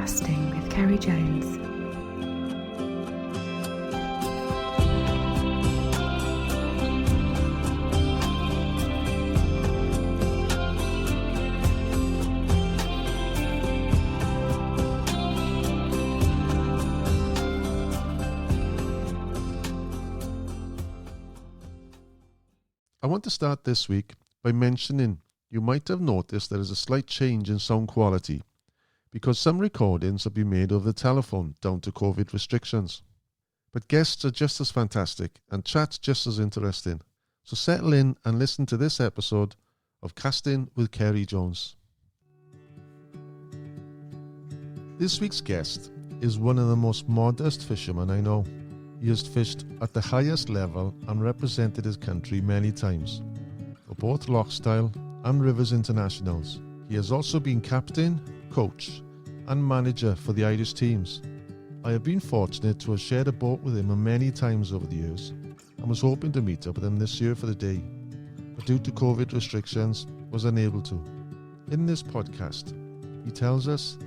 Podcasting with Kerry Jones. I want to start this week by mentioning you might have noticed there is a slight change in sound quality because some recordings have been made over the telephone down to COVID restrictions. But guests are just as fantastic and chats just as interesting. So settle in and listen to this episode of Casting with Kerry Jones. This week's guest is one of the most modest fishermen I know. He has fished at the highest level and represented his country many times for both Lough Style and Rivers internationals. He has also been captain, coach and manager for the Irish teams. I have been fortunate to have shared a boat with him many times over the years and was hoping to meet up with him this year for the day, but due to COVID restrictions was unable to. In this podcast, he tells us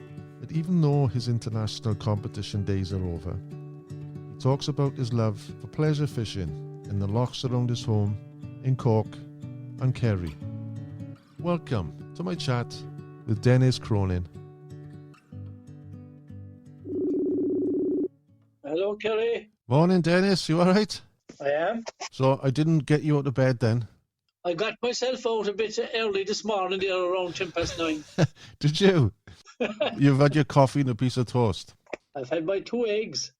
that even though his international competition days are over, he talks about his love for pleasure fishing in the lochs around his home in Cork and Kerry. Welcome to my chat with Denis Cronin. Hello, Kerry. Morning, Denis. You all right? I am. So I didn't get you out of bed then? I got myself out a bit early this morning, there around 9:10. Did you? You've had your coffee and a piece of toast? I've had my 2 eggs.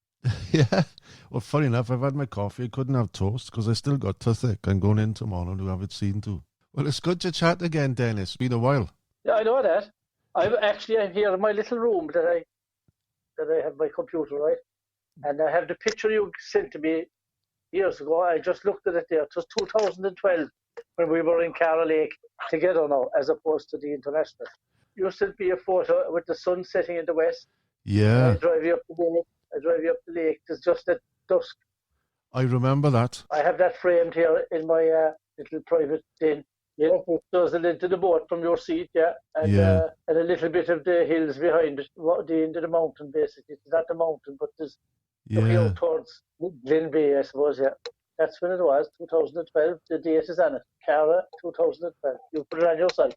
Yeah. Well, funny enough, I've had my coffee. I couldn't have toast because I still got toothache. I'm going in tomorrow to have it seen to. Well, it's good to chat again, Denis. It's been a while. Yeah, I know that. I'm here in my little room that I have my computer, right? And I have the picture you sent to me years ago. I just looked at it there. It was 2012 when we were in Cara Lake together now, as opposed to the international. You sent me a photo with the sun setting in the west. Yeah. I drive you up the lake. It's just at dusk. I remember that. I have that framed here in my little private den. Yeah, it does a little to the boat from your seat, yeah. And a little bit of the hills behind it, the end of the mountain, basically. It's not the mountain, but there's looking out towards Glen Bay, I suppose, yeah. That's when it was, 2012. The date is on it. Cara, 2012. You put it on yourself.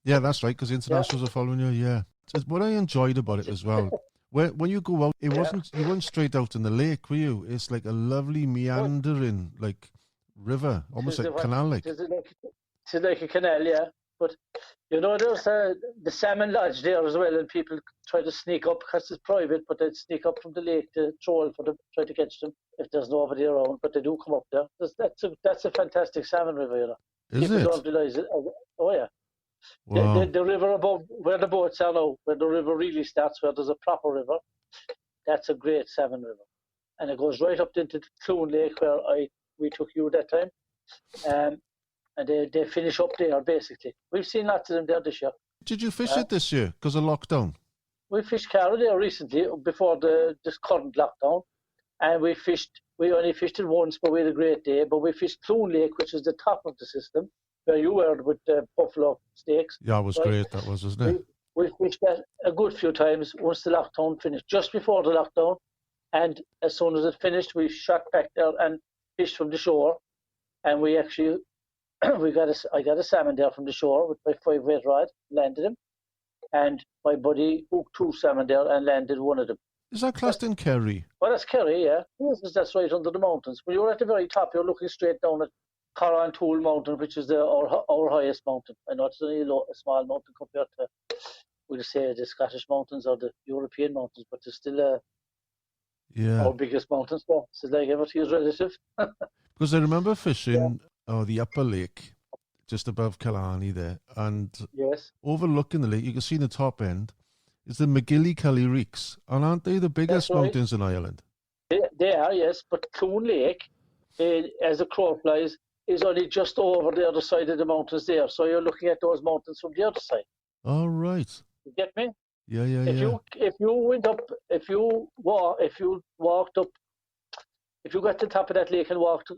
Yeah, that's right, because the internationals are following you, yeah. So what I enjoyed about it as well, when you go out, you weren't straight out in the lake, were you? It's like a lovely meandering, like, river, almost like a canal lake. It's like a canal, yeah. But, you know, there's the salmon lodge there as well, and people try to sneak up because it's private, but they'd sneak up from the lake to troll try to catch them if there's nobody around, but they do come up there. That's a fantastic salmon river, you know. People don't realise it. Oh, yeah. Wow. The river above where the boats are now, where the river really starts, where there's a proper river, that's a great salmon river. And it goes right up into the Cloon Lake where we took you that time. And they finish up there, basically. We've seen lots of them there this year. Did you fish it this year because of lockdown? We fished Cara there recently, before this current lockdown. And we only fished it once, but we had a great day. But we fished Cloon Lake, which is the top of the system, where you were with the buffalo steaks. Yeah, it was great, that was, wasn't it? We fished that a good few times once the lockdown finished, just before the lockdown. And as soon as it finished, we shot back there and fished from the shore. And we actually, I got a salmon there from the shore with my 5-weight rod, landed him. And my buddy hooked 2 salmon there and landed one of them. Is that classed in Kerry? Well, that's Kerry, yeah. Yes, that's right under the mountains. When you're at the very top, you're looking straight down at Corran Mountain, which is our highest mountain. I know it's only a small mountain compared to, we'll say, the Scottish mountains or the European mountains, but it's still our biggest mountain. So it's like everything is relative. Because I remember fishing the upper lake, just above Killarney there, and overlooking the lake, you can see in the top end, is the McGillicuddy Reeks, and aren't they the biggest mountains in Ireland? They are, yes, but Cloon Lake, as the crow flies, is only just over the other side of the mountains there. So you're looking at those mountains from the other side. All right. You get me? Yeah. If you went up, if you walked up, if you got to the top of that lake and walked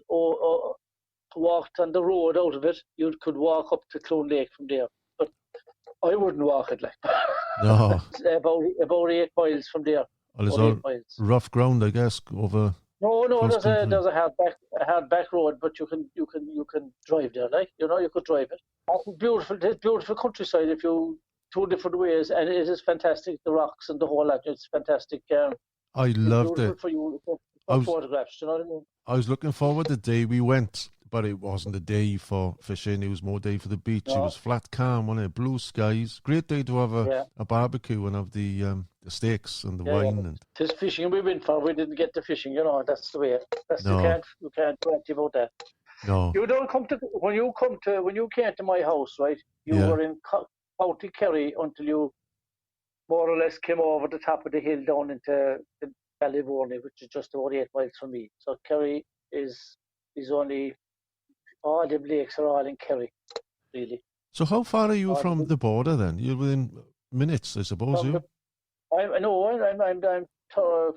on the road out of it, you could walk up to Cloon Lake from there. But I wouldn't walk it like. No. It's about 8 miles from there. Well, it's About all 8 miles. rough ground, I guess, over No, cross there's country. a hard back road, but you can drive there, like you could drive it. It's beautiful. It's beautiful countryside if you two different ways, and it is fantastic. The rocks and the whole lot. It's fantastic. I It's loved beautiful it. for you I for was photographs. You know what I mean? I was looking forward the day we went, but it wasn't a day for fishing. It was more a day for the beach. It was No, flat calm, wasn't it? Blue skies. Great day to have yeah, a barbecue and have the steaks and the yeah. wine. And This fishing we went for, we didn't get the fishing. That's the way. That's no, you can't do anything about that. no, You don't come to when you came to my house, right? You yeah. were in County Kerry until you more or less came over the top of the hill down into the Ballyvorney, which is just about 8 miles from me. So Kerry is only all the lakes are all in Kerry, really. So how far are you All from the, the border then? You're within minutes, I suppose, from the you? I know I'm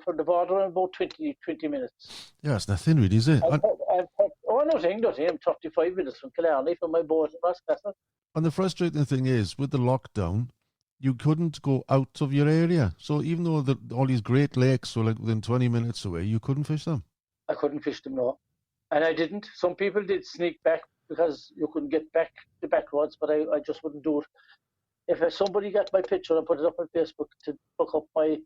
from the border in about 20 minutes. Yeah, it's nothing really, is it? Nothing. I'm 35 minutes from Killarney from my boat in Roscastle. And the frustrating thing is, with the lockdown, you couldn't go out of your area. So even though all these great lakes were like within 20 minutes away, you couldn't fish them. I couldn't fish them, no. And I didn't. Some people did sneak back because you couldn't get back the back roads, but I just wouldn't do it. If somebody got my picture and put it up on Facebook to look up my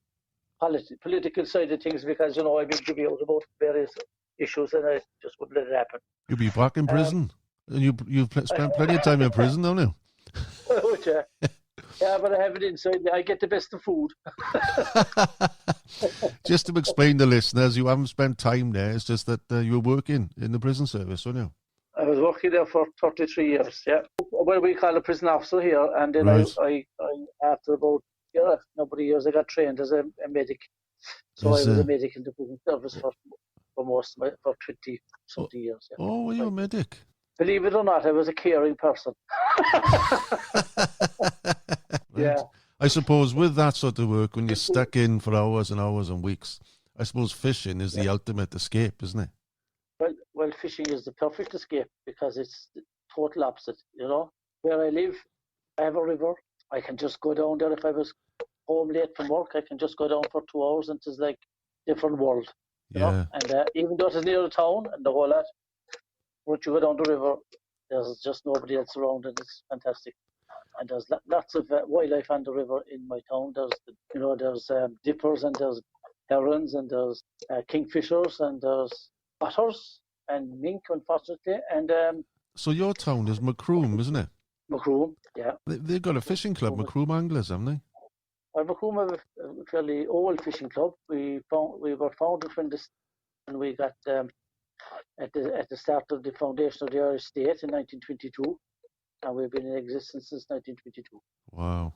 political side of things, because, I've been giving out about various issues and I just wouldn't let it happen. You'll be back in prison. And you've spent plenty of time in prison, haven't you? Yeah, but I have it inside. I get the best of food. Just to explain to listeners, you haven't spent time there. It's just that you were working in the prison service, weren't you? I was working there for 33 years, yeah. Well, we call a prison officer here, and then Right. I after about a number of years, I got trained as a medic. So I was a medic in the prison service for 20-something years. Yeah. Oh, were you a medic? Believe it or not, I was a caring person. Right. Yeah. I suppose with that sort of work, when you're stuck in for hours and hours and weeks, I suppose fishing is the ultimate escape, isn't it? Well, fishing is the perfect escape because it's the total opposite. Where I live, I have a river. I can just go down there. If I was home late from work, I can just go down for 2 hours and it's like a different world. You know? And even though it's near the town and the whole lot, once you go down the river, there's just nobody else around and it's fantastic. And there's lots of wildlife on the river in my town. There's dippers and there's herons and there's kingfishers and there's otters and mink, unfortunately. And So your town is Macroom, isn't it? Macroom, yeah. They've got a fishing club, Macroom Anglers, haven't they? Well, Macroom have a fairly old fishing club. We were founded when we got at the start of the foundation of the Irish state in 1922, and we've been in existence since 1922. Wow.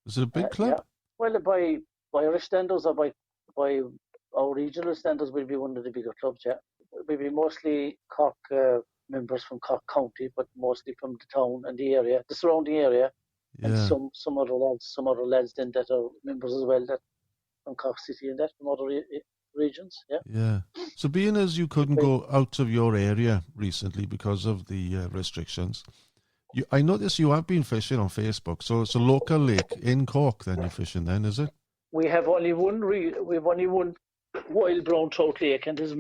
Is it a big club? Yeah. Well, by Irish standards or by our regional standards, we'll be one of the bigger clubs. Yeah, we'll be mostly Cork members from Cork County, but mostly from the town and the area, the surrounding area, and some other lads then that are members as well, that from Cork City and that from other regions. Yeah. Yeah. So being as you couldn't go out of your area recently because of the restrictions, I noticed you have been fishing on Facebook. So it's a local lake in Cork. Then you're fishing. Then is it? We have only one. We've only one wild brown trout lake, and there's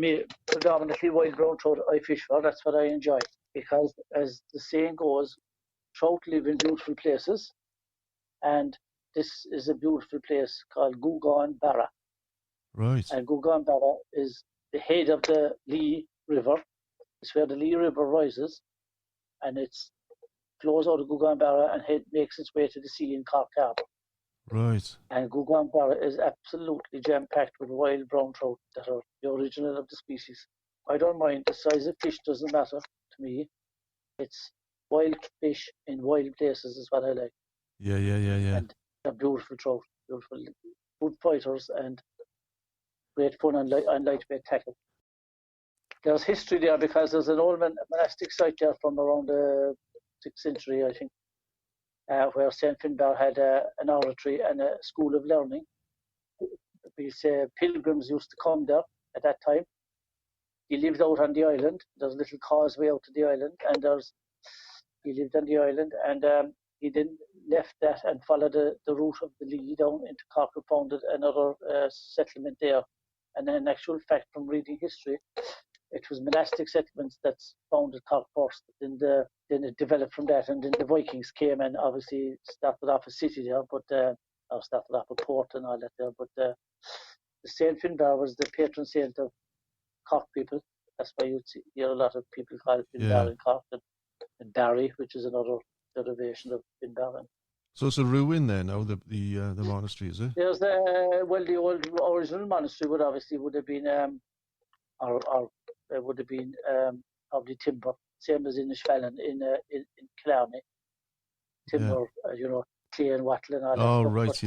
predominantly wild brown trout I fish for. That's what I enjoy because, as the saying goes, trout live in beautiful places, and this is a beautiful place called Gugan Barra. Right. And Gugan Barra is the head of the Lee River. It's where the Lee River rises, and it flows out of Gugan Barra and makes its way to the sea in Cork Harbour. Right. And Gugan Barra is absolutely jam-packed with wild brown trout that are the original of the species. I don't mind. The size of fish doesn't matter to me. It's wild fish in wild places is what I like. Yeah. And they're beautiful trout, beautiful good fighters and great fun and lightweight tackle. There's history there because there's an old monastic site there from around the 6th century, I think, where St. Finbar had an oratory and a school of learning. These pilgrims used to come there at that time. He lived out on the island. There's a little causeway out to the island, and he lived on the island, and he then left that and followed the route of the Lee down into Cork and founded another settlement there. And in actual fact, from reading history, it was monastic settlements that founded Cork first. Then it developed from that, and then the Vikings came and obviously started off a city there, or started off a port and all that there. But the Saint Finbar was the patron saint of Cork people. That's why you'd hear a lot of people call it Finbar in Cork, and Barry, which is another derivation of Finbar. So it's a ruin there now, the monastery, is it? There's the old original monastery would have been probably timber, same as in Ishvallen in Killarney. Timber, clay and wattle and all that. Oh, right,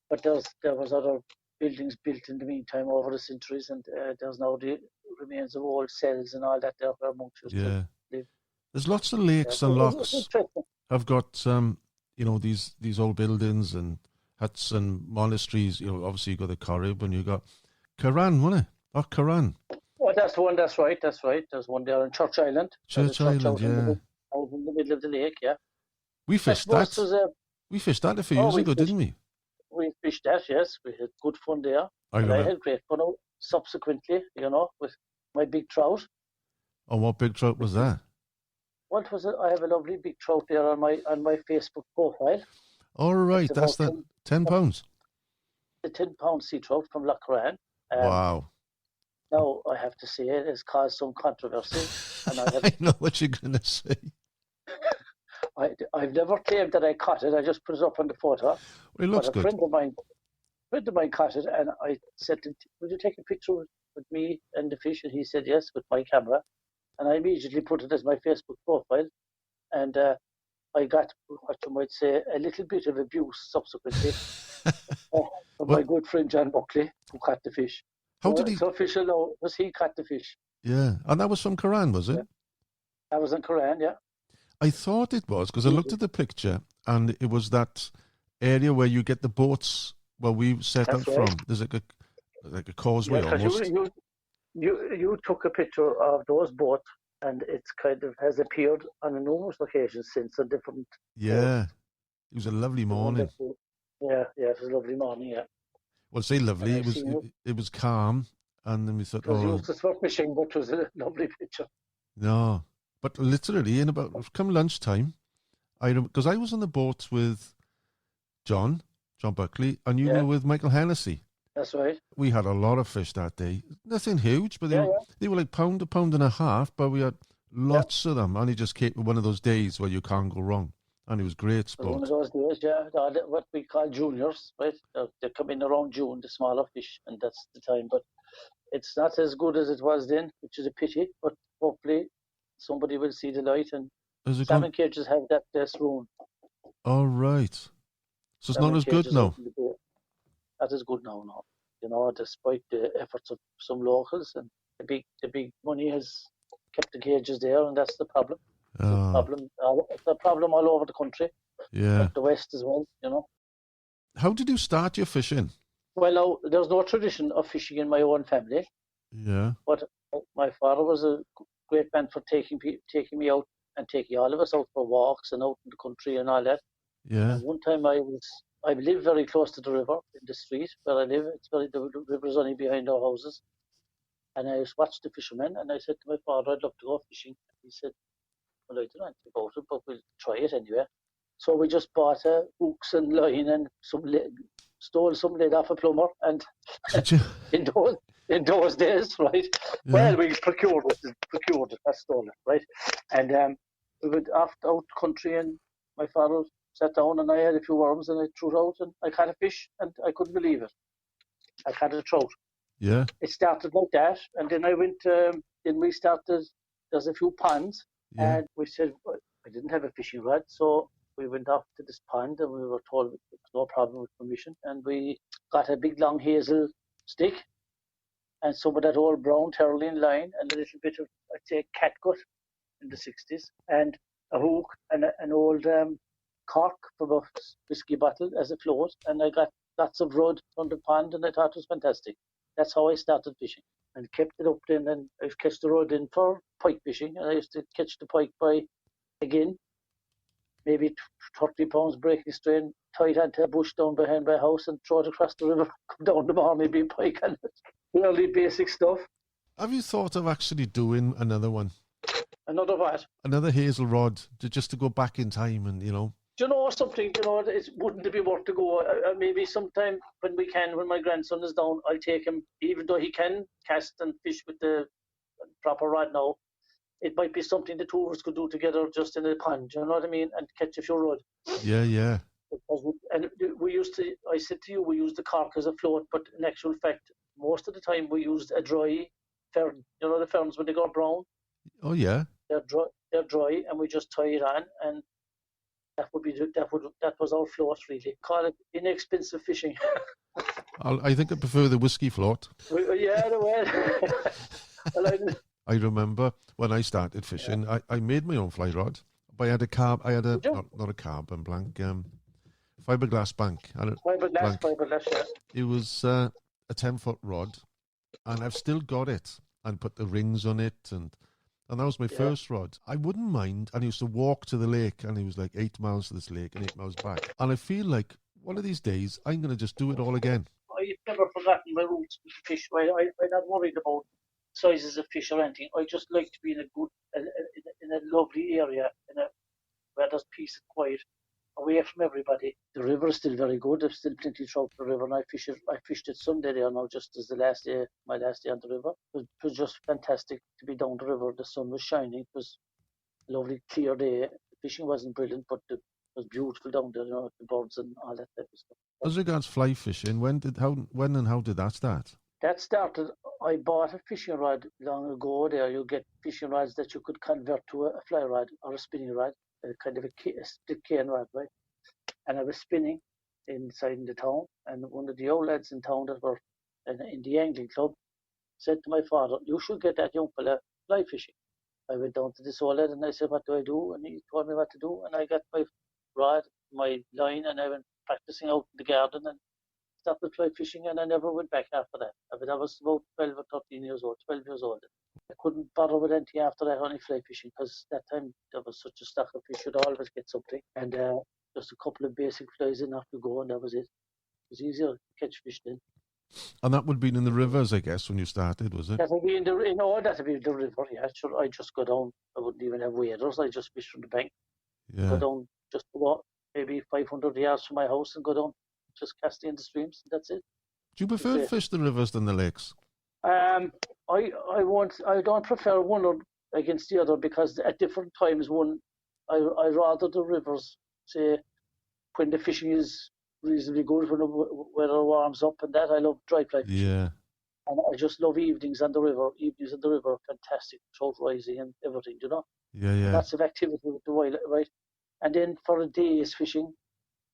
But there was other buildings built in the meantime over the centuries, and there's now the remains of old cells and all that there where monks used to live. There's lots of lakes and lochs have got these old buildings and huts and monasteries. Obviously you got the Corrib and you got Curran, wasn't it? Oh, Curran. Oh, that's the one. That's right. There's one there on Church Island. Church Island, out in the middle of the lake, yeah. We fished that. We fished that a few years ago, didn't we? We fished that, yes. We had good fun there. I had great fun subsequently, with my big trout. Oh, what big trout was that? What was it? I have a lovely big trout there on my Facebook profile. All right, that's the 10 pounds. The 10-pound sea trout from Lough Style. Wow. Now, I have to say it has caused some controversy. And I know what you're going to say. I've never claimed that I caught it. I just put it up on the photo. Well, it looks good. A friend of mine caught it, and I said, would you take a picture with me and the fish? And he said yes, with my camera. And I immediately put it as my Facebook profile. And I got, what you might say, a little bit of abuse subsequently from my good friend John Buckley, who caught the fish. How did he? So official now was he caught the fish. Yeah, and that was from Curran, was it? Yeah. That was in Curran, yeah. I thought it was, because I looked at the picture, and it was that area where you get the boats where we set out from. There's like a causeway almost. You took a picture of those boats, and it's kind of has appeared on numerous occasions since a different. Yeah, it was a lovely morning. Yeah, it was a lovely morning. Yeah. Well, say lovely. It was calm, and then we thought, it was used for fishing, but it was a lovely picture. No, but literally in about come lunchtime, because I was on the boat with John Buckley, and you were with Michael Hennessy. That's right. We had a lot of fish that day. Nothing huge, but they were like pound and a half, but we had lots of them. And it just came one of those days where you can't go wrong. And it was great sport. One of those days, what we call juniors, right? They come in around June, the smaller fish, and that's the time. But it's not as good as it was then, which is a pity. But hopefully somebody will see the light, and salmon cages have that ruin. All right. So it's not as good now. That is good now, despite the efforts of some locals, and the big money has kept the cages there, and that's the problem. It's a problem all over the country. Yeah. The West as well, How did you start your fishing? Well, now, there's no tradition of fishing in my own family. Yeah. But my father was a great man for taking me out and taking all of us out for walks and out in the country and all that. Yeah. And one time I live very close to the river in the street where I live. The river's only behind our houses. And I watched the fishermen, and I said to my father, I'd love to go fishing. He said, well, I don't know anything about it, but we'll try it anyway. So we just bought hooks and line and stole some lead off a plumber. And in those days, right? Yeah. Well, we procured it, not stole it, right? And we went out country, and my father sat down, and I had a few worms, and I threw it out, and I caught a fish, and I couldn't believe it. I caught a trout. Yeah. It started like that, and then I went. Then we started. There's a few ponds, and we said I didn't have a fishing rod, so we went off to this pond, and we were told no problem with permission, and we got a big long hazel stick, and some of that old brown Terline line, and a little bit of, I'd say, catgut in the 60s, and a hook, and an old cork from a whiskey bottle as a float, and I got lots of rod from the pond, and I thought it was fantastic. That's how I started fishing, and kept it up then, and I catch the rod in for pike fishing, and I used to catch the pike by, again, maybe 30 pounds breaking strain, tie it onto a bush down behind my house and throw it across the river, come down the morning, be a pike on it. Really basic stuff. Have you thought of actually doing another one? Another what? Another hazel rod, just to go back in time and, Do you know something? It wouldn't be worth to go. Maybe sometime when my grandson is down, I'll take him, even though he can cast and fish with the proper rod now. It might be something the two of us could do together just in a pond, you know what I mean? And catch a few rod. Yeah. And I said to you, we used the cork as a float, but in actual fact, most of the time we used a dry fern. You know the ferns when they go brown? Oh, yeah. They're dry, and we just tie it on, and that was our float, really. Call it inexpensive fishing. I think I prefer the whiskey float. Yeah, the way. I remember when I started fishing, I made my own fly rod. But I had not a carbon blank, fiberglass bank. Fiberglass, yeah. It was a 10-foot rod, and I've still got it, and put the rings on it, and that was my first rod. I wouldn't mind, and I used to walk to the lake, and it was like 8 miles to this lake and 8 miles back. And I feel like one of these days, I'm going to just do it all again. I've never forgotten my roots with fish. I'm not worried about sizes of fish or anything. I just like to be in a lovely area, where there's peace and quiet, away from everybody. The river is still very good. There's still plenty of trout in the river, and I fished it Sunday there now, just as my last day on the river. It was just fantastic to be down the river. The sun was shining. It was a lovely, clear day. The fishing wasn't brilliant, but it was beautiful down there, the birds and all that type of stuff. As regards fly fishing, when and how did that start? That started, I bought a fishing rod long ago there. You get fishing rods that you could convert to a fly rod or a spinning rod, kind of a split cane rod, right? And I was spinning inside the town, and one of the old lads in town that were in the angling club said to my father, "You should get that young fella fly fishing." I went down to this old lad and I said, "What do I do?" And he told me what to do, and I got my rod, my line, and I went practicing out in the garden and started fly fishing, and I never went back after that. I was about 12 or 13 years old, 12 years old. I couldn't bother with anything after that, only fly fishing, because that time there was such a stock of fish, you'd always get something. And just a couple of basic flies and off you go, and that was it. It was easier to catch fish then. And that would have been in the rivers, I guess, when you started, was it? That would be that'd be the river, yeah. Sure, I just go down. I wouldn't even have waders. I just fish from the bank. Yeah. Go down, just about maybe 500 yards from my house, and go down, just casting in the streams. That's it. Do you prefer to fish the rivers than the lakes? I don't prefer one against the other, because at different times I rather the rivers, say, when the fishing is reasonably good, when the weather warms up and that. I love dry fly fishing. Yeah. And I just love evenings on the river. Evenings on the river, fantastic, trout rising and everything, Yeah. Lots of activity with the wild, right? And then for a day's fishing,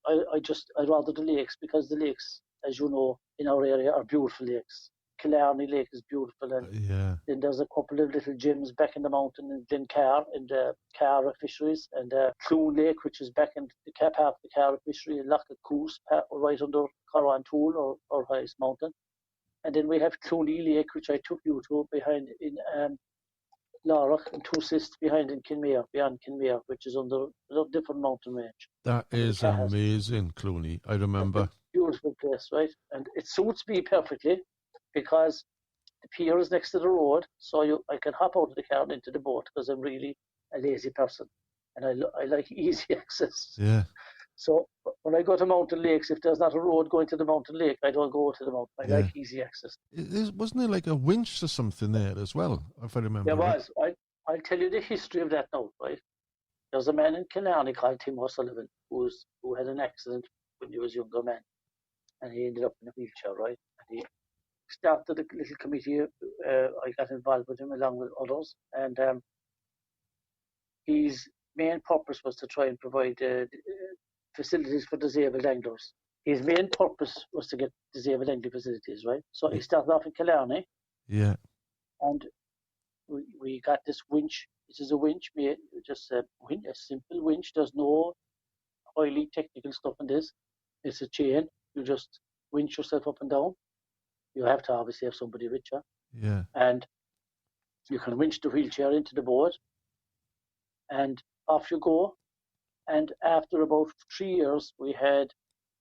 I rather the lakes, because the lakes, as you know, in our area are beautiful lakes. Killarney Lake is beautiful, and then there's a couple of little gyms back in the mountain in Glencar, in the Cara fisheries, and Cloon Lake, which is back in the part of the Cara fishery, and Lough Coos, right under Corran Tool or highest mountain. And then we have Clooney Lake, which I took you to, behind in Larach, and Two Sists behind in beyond Kinmare, which is under a different mountain range. That is amazing, Clooney. I remember. Beautiful place, right? And it suits me perfectly, because the pier is next to the road, so I can hop out of the car and into the boat, because I'm really a lazy person, and I like easy access. Yeah. So when I go to mountain lakes, if there's not a road going to the mountain lake, I don't go to the mountain. I like easy access. Wasn't there like a winch or something there as well, if I remember? There was. I'll tell you the history of that now, right? There's a man in Killarney called Tim O'Sullivan who had an accident when he was a younger man, and he ended up in a wheelchair, right? And he started a little committee. I got involved with him along with others, and his main purpose was to try and provide facilities for disabled anglers. His main purpose was to get disabled angling facilities, right? So he started off in Killarney. Yeah. And we got this winch. This is a winch, just a simple winch. There's no highly technical stuff in this. It's a chain. You just winch yourself up and down. You have to obviously have somebody with you. Yeah. And you can winch the wheelchair into the boat, and off you go. And after about 3 years, we had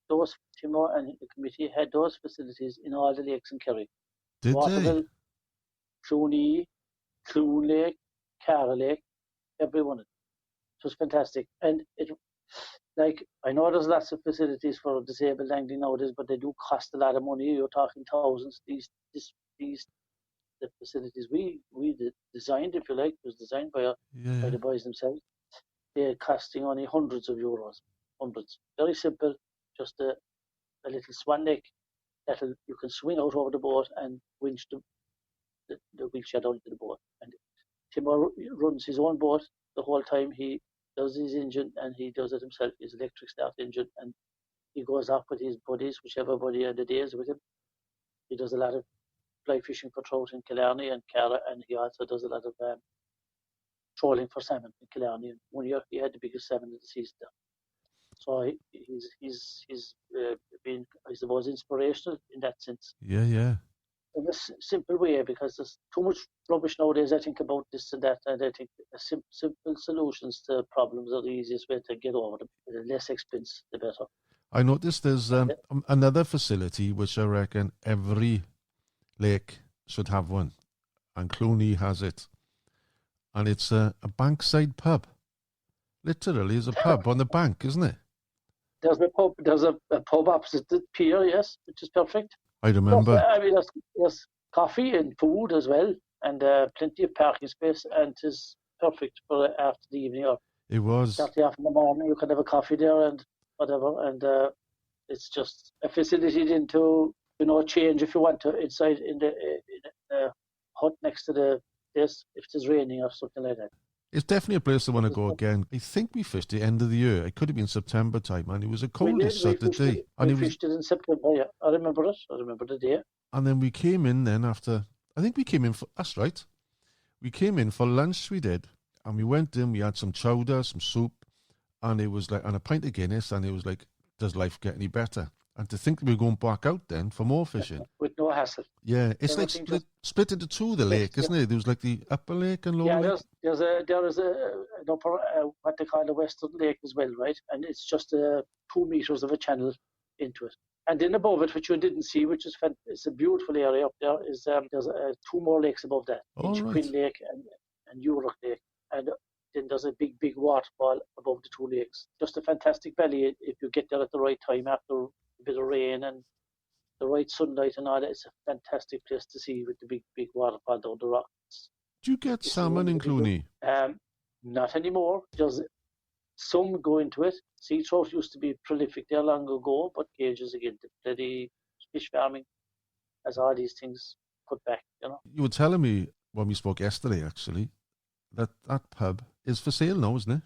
those, Timo and the committee had those facilities in all the lakes in Kerry. Did Waterville, Clooney, Clune Lake, Cara Lake, every one of them. It was fantastic. And I know there's lots of facilities for disabled angling nowadays, but they do cost a lot of money. You're talking thousands. The facilities we designed, if you like, was designed by the boys themselves. They're costing only hundreds of euros. Hundreds. Very simple. Just a little swan neck that you can swing out over the boat and winch the wheelchair down to the boat. And Timo runs his own boat the whole time. He does his engine and he does it himself, his electric start engine, and he goes off with his buddies, whichever buddy of the day is with him. He does a lot of fly fishing for trout in Killarney and Cara, and he also does a lot of trolling for salmon in Killarney. And 1 year he had the biggest salmon of the season there. So he's been, I suppose, inspirational in that sense. Yeah. In a simple way, because there's too much rubbish nowadays, I think, about this and that, and I think simple solutions to problems are the easiest way to get over them. The less expense, the better. I noticed there's another facility which I reckon every lake should have one, and Clooney has it, and it's a bankside pub. Literally, is a pub on the bank, isn't it? There's a pub. There's a pub opposite the pier, yes, which is perfect. I remember. I mean, there's coffee and food as well, and plenty of parking space, and it's perfect for after the evening or it was Saturday after the morning. You can have a coffee there and whatever, and it's just a facility to change if you want to inside in the hut next to the place if it's raining or something like that. It's definitely a place I want to go again. I think we fished the end of the year. It could have been September time, and it was a coldest Saturday. We fished it in September, yeah. I remember it. I remember the day. And then we came in then after, I think we came in for, that's right. We came in for lunch, we did. And we went in, we had some chowder, some soup, and it was like, and a pint of Guinness, and it was like, does life get any better? And to think we were going back out then for more fishing. With no hassle. Yeah, it's like split into two, the lake, isn't it? There was like the upper lake and lower lake. There is an upper, what they call the western lake as well, right? And it's just 2 meters of a channel into it. And then above it, which you didn't see, which is it's a beautiful area up there, is there's 2 more lakes above that. Quinn Lake and Urach Lake. And then there's a big waterfall above the 2 lakes. Just a fantastic valley if you get there at the right time after a bit of rain and the right sunlight and all that. It's a fantastic place to see with the big waterfall down the rocks. Do you get salmon in Clooney? Not anymore. There's some go into it. Sea trout used to be prolific there long ago, but cages again. The bloody fish farming has all these things put back, You were telling me when we spoke yesterday, actually, that pub is for sale now, isn't it?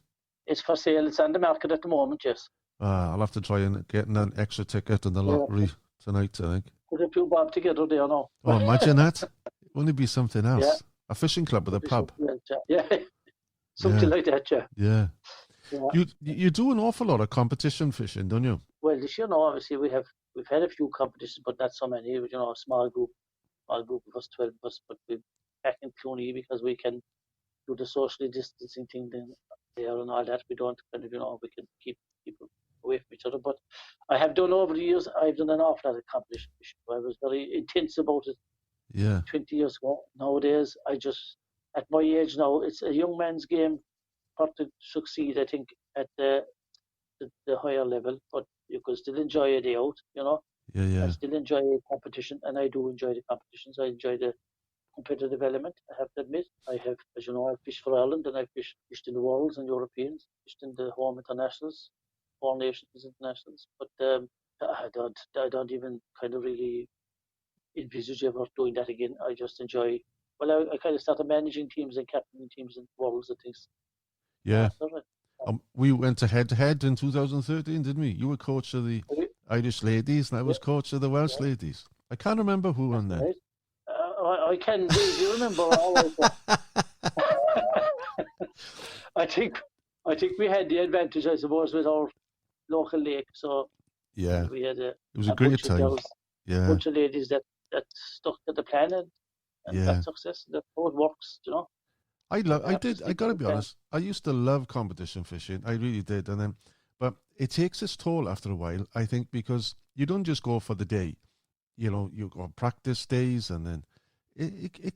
It's for sale. It's on the market at the moment, yes. I'll have to try and get an extra ticket in the lottery tonight, I think. Put a few bob together there now. Oh, imagine that. Wouldn't it be something else? Yeah. A fishing club with a pub. Yeah. Something like that, yeah. Yeah. You do an awful lot of competition fishing, don't you? Well, this year, obviously, we've had a few competitions, but not so many. A small group of us, 12 of us, but we're back in Clooney because we can do the socially distancing thing there and all that. We don't kind of, we can keep people away from each other. But I have done over the years, I've done an awful lot of competition fishing. I was very intense about it 20 years ago. Nowadays, at my age now, it's a young man's game for to succeed, I think, at the higher level. But you could still enjoy a day out, Yeah. I still enjoy competition, and I do enjoy the competitions. I enjoy the competitive element, I have to admit. I have, as you know, I've fished for Ireland, and I've fished in the Worlds and Europeans, fished in the home internationals, 4 nations internationals. But I don't even kind of really envisage ever doing that again. I just enjoy. Well, I kind of started managing teams and captaining teams in Worlds and things. Yeah. We went head-to-head in 2013, didn't we? You were coach of the Irish ladies, and I was coach of the Welsh ladies. I can't remember who won then. Right. I can. Do you remember all of that? I think we had the advantage, I suppose, with our local lake. So yeah, we had it was a great time. A bunch of ladies that stuck to the plan and had success. That how it works, I to did. I stick got to to the be plan. honest. I used to love competition fishing. I really did. But it takes its toll after a while. I think because you don't just go for the day. You know, you go on practice days, and then it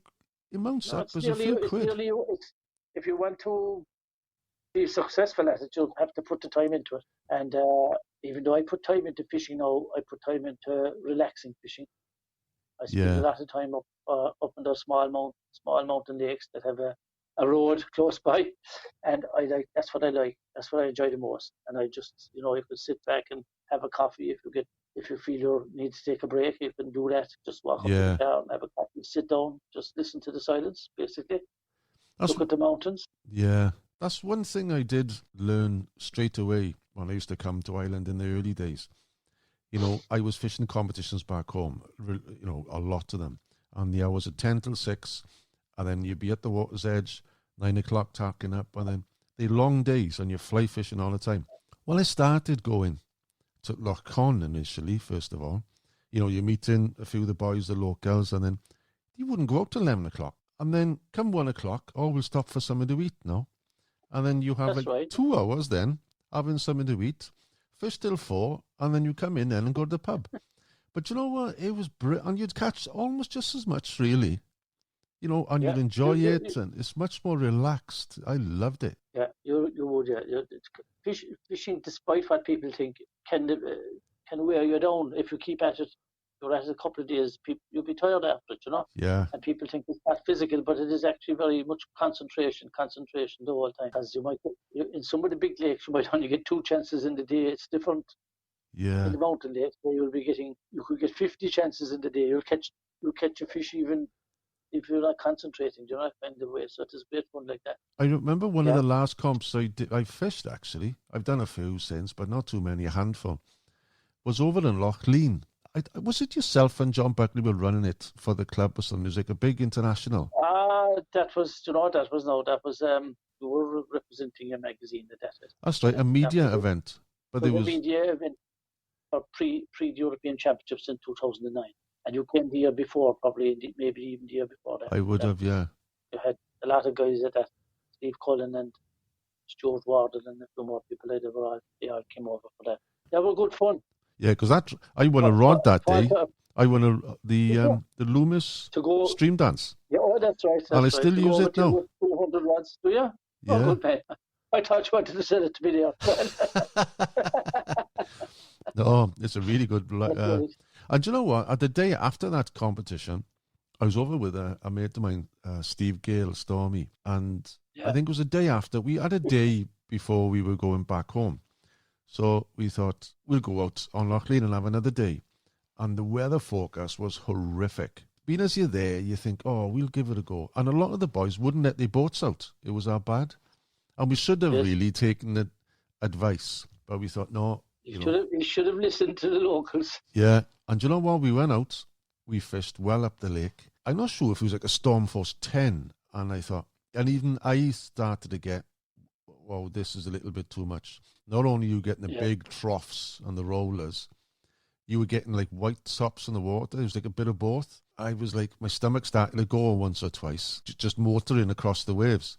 mounts No, up it's as a nearly, few it's quid. nearly, it's, if you want to be successful at it, you'll have to put the time into it. And even though I put time into fishing now, I put time into relaxing fishing. I spend a Yeah, lot of time up in those small mountain lakes that have a road close by, and I like that's what I like. That's what I enjoy the most. And I just you could sit back and have a coffee if you feel you need to take a break, you can do that. Just walk up to the yeah. car and have a coffee, sit down, just listen to the silence, basically. That's Look at the mountains. yeah. That's one thing I did learn straight away when I used to come to Ireland in the early days. You know, I was fishing competitions back home. You know, a lot of them, and the hours at 10 till 6, and then you'd be at the water's edge 9 o'clock, tacking up, and then the long days, and you're fly fishing all the time. Well, I started going to Lough Con initially, first of all. You know, you're meeting a few of the boys, the locals, and then you wouldn't go out till 11 o'clock. And then come 1 o'clock, oh, we'll stop for something to eat now. And then you have That's like right. 2 hours then having something to eat, fish till 4, and then you come in then and go to the pub. But you know what? It was and you'd catch almost just as much, really. You know, and Yeah, you'd enjoy it, and it's much more relaxed. I loved it. you would. Yeah, fishing, despite what people think, can uh, can wear you down if you keep at it. You're at it a couple of days, you'll be tired after it, Yeah, And people think it's not physical, but it is actually very much concentration the whole time. Because in some of the big lakes, you might only get 2 chances in the day. It's different in yeah. the mountain lakes where you could get 50 chances in the day. You'll catch a fish even if you're not concentrating. Find the way. So it is great fun like that. I remember one of Yeah. the last comps I did. I fished actually. I've done a few since, but not too many. A handful was over in Lough. Was it yourself and John Buckley were running it for the club or something? It was like a big international. That was, we were representing a magazine That's right, a that media was event. But was there a was, media event for pre European Championships in 2009, and you came the year before, probably maybe even the year before that. I would That have, yeah. you had a lot of guys at that, Steve Cullen and Stuart Wardle and a few more people. They all came over for that. They were good fun. Yeah, because I won a For, rod that for, day. for, I won yeah, the Loomis to go. stream dance. Yeah, oh, that's right. And I That's right. still To go use over it to you now. with 200 rods. Do you? Oh, Yeah. good man. I thought you wanted to sell it to me there. No, it's a really good. That's right. And you know what? At the day after that competition, I was over with a mate of mine, Steve Gale, Stormy, and I Yeah. think it was the day after. We had a day before we were going back home. So we thought we'll go out on Lough Lean and have another day. And the weather forecast was horrific. Being as you're there, you think, oh, we'll give it a go. And a lot of the boys wouldn't let their boats out. It was that bad. And we should have Yes. really taken the advice. But we thought, no, You should have listened to the locals. Yeah. And you know what? We went out, we fished well up the lake. I'm not sure if it was like a storm force 10. And I thought, and even I started to get, wow, this is a little bit too much. Not only are you getting the Yeah. big troughs and the rollers, you were getting like white tops in the water. It was like a bit of both. I was like, my stomach started to go once or twice, just motoring across the waves.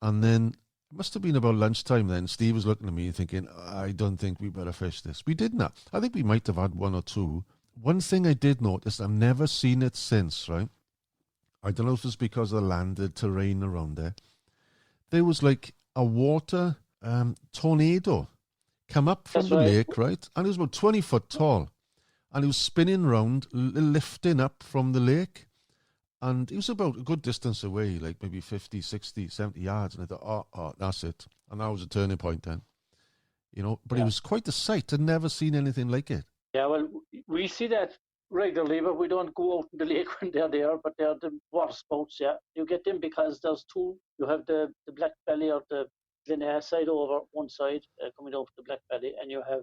And then it must have been about lunchtime then. Steve was looking at me thinking, I don't think we better fish this. We did not. I think we might have had one or two. One thing I did notice, I've never seen it since, right? I don't know if it's because of the landed terrain around there. There was like a water tornado come up from That's the right. lake, right? And it was about 20 foot tall. And it was spinning round, lifting up from the lake. And it was about a good distance away, like maybe 50, 60, 70 yards. And I thought, oh, that's it. And that was a turning point then. You know, but it was quite a sight. I'd never seen anything like it. Yeah, well, we see that regularly, but we don't go out in the lake when they're there. But they're the water spouts. Yeah, you get them because there's two. You have the Black Belly or the Glenare side over one side, coming over the Black Belly, and you have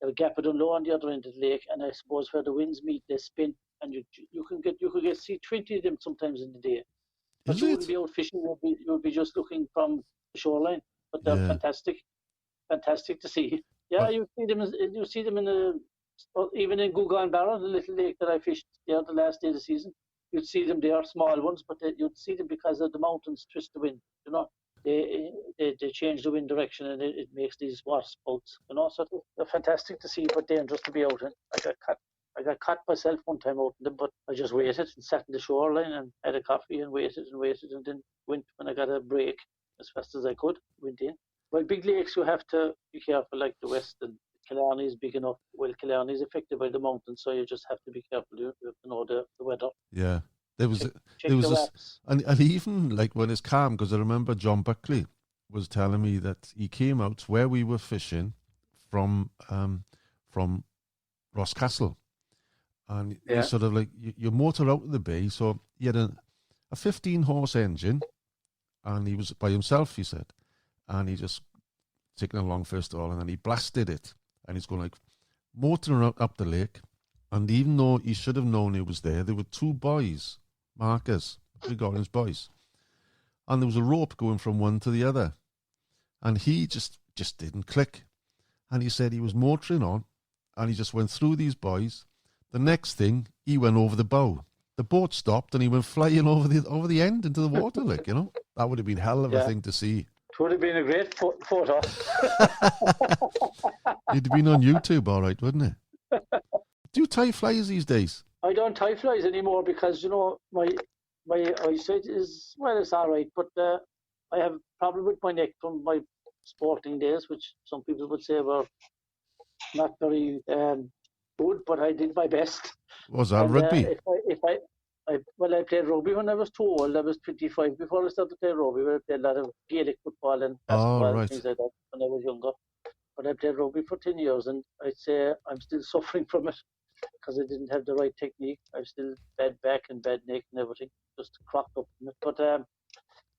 a Gappadon Low on the other end of the lake. And I suppose where the winds meet, they spin, and you could get see 20 of them sometimes in the day. But Is you wouldn't it? be out fishing. You would be just looking from the shoreline. But they're Yeah. fantastic to see. Yeah, Well, you see them in even in Gugan Barrow, the little lake that I fished there the last day of the season. you'd see them there, small ones, but you'd see them because of the mountains twist the wind. They change the wind direction, and it makes these wasp boats. So they're fantastic to see, but dangerous to be out in. I got caught myself one time out in them, but I just waited and sat in the shoreline and had a coffee and waited, and then went when I got a break as fast as I could. Went in. Well, big lakes, you have to be careful, like the West, and Killarney is big enough. Well, Killarney is affected by the mountains, so you just have to be careful. You have to know the weather. Yeah. There was Check and even like when it's calm, because I remember John Buckley was telling me that he came out where we were fishing from Rosscastle, and he sort of like you motor out of the bay. So he had a 15-horse engine, and he was by himself, he said, and he just taking along first of all, and then he blasted it, and he's going like motoring up the lake. And even though he should have known he was there were two boys, markers, big orange boys, and there was a rope going from one to the other, and he just didn't click. And he said he was motoring on, and he just went through these boys. The next thing, he went over the bow. The boat stopped, and he went flying over the end into the water. Like, that would have been hell of a thing to see. It would have been a great photo. It'd have been on YouTube, all right, wouldn't it? Do you tie flies these days? I don't tie flies anymore because my eyesight is, well, it's all right, but I have a problem with my neck from my sporting days, which some people would say were not very good, but I did my best. Was that rugby? I played rugby when I was too old. I was 25 before I started playing rugby. I played a lot of Gaelic football and basketball and things like that when I was younger. But I played rugby for 10 years, and I'd say I'm still suffering from it because I didn't have the right technique. I'm still bad back and bad neck and everything, just crocked up in it. But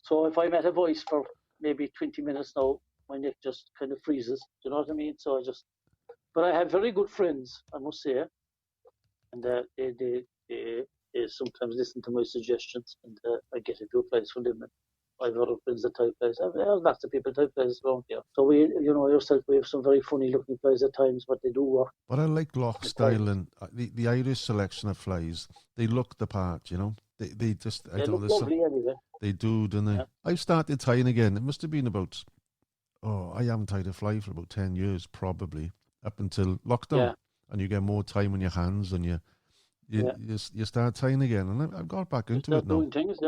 so if I'm at a voice for maybe 20 minutes now, my neck just kind of freezes. Do you know what I mean? So but I have very good friends, I must say, and they sometimes listen to my suggestions, and I get a few flies from them. I've other friends that tie flies. I've lots of people tie flies around here. So we have some very funny looking flies at times, but they do work. But I like Lough Style and the Irish selection of flies. They look the part, They just they look lovely anyway. They do, don't they? Yeah. I've started tying again. It must have been about I haven't tied a fly for about 10 years probably, up until lockdown, and you get more time on your hands, and you start tying again, and I've got back into it now. Doing things,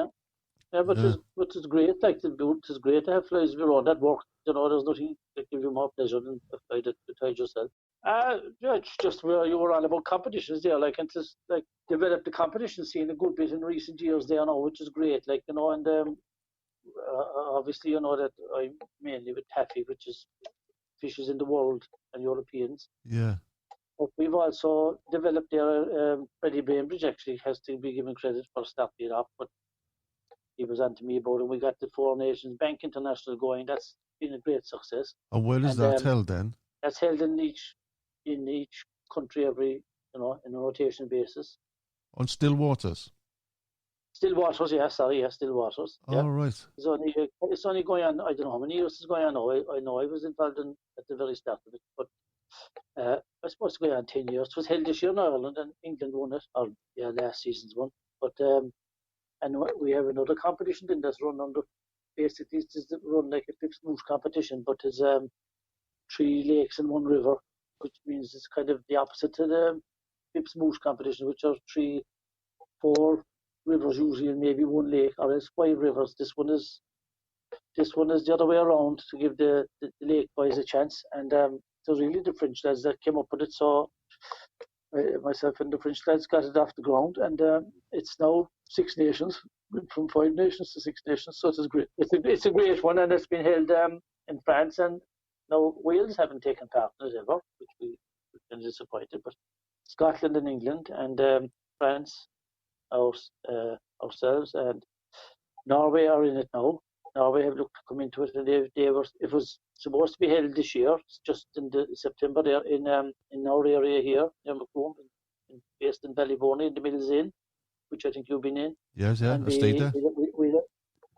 yeah, but it's great. Like it's great to have flies of your own that work. There's nothing that gives you more pleasure than a fly that you tied yourself. It's just where you were on about competitions there, like, and just like develop the competition scene a good bit in recent years there now, which is great. Like, and obviously that I'm mainly with taffy, which is fishes in the world and Europeans. Yeah. But we've also developed there. Freddie Bainbridge actually has to be given credit for starting it off, but he was on to me about it. We got the Four Nations Bank International going. That's been a great success. And where is that held then? That's held in each country every, in a rotation basis. On still waters? Still waters, yeah, still waters. Oh, right. It's only going on, I don't know how many years it's going on now. I know I was involved at the very start of it, but I suppose it's going on 10 years. It was held this year in Ireland, and England won it, or last season's one. But and we have another competition then that's run under, basically it's run like a fixed moose competition, but it's 3 lakes and 1 river, which means it's kind of the opposite to the Pips Moose competition, which are 3, 4 rivers usually, and maybe 1 lake, or else 5 rivers. This one is the other way around, to give the lake boys a chance. And so really the French lads that came up with it, so myself and the French lads got it off the ground, and it's now 6 nations, from 5 nations to 6 nations. So it's great. It's a great one, and it's been held in France, and now Wales haven't taken part in it ever, which we've been disappointed. But Scotland and England and France, ourselves, and Norway are in it now. Norway have looked to come into it, and it was supposed to be held this year, just in September there in our area here, near Macomb, based in Ballyboney, in the Mills Inn, which I think you've been in. Yes, yeah, I stayed there.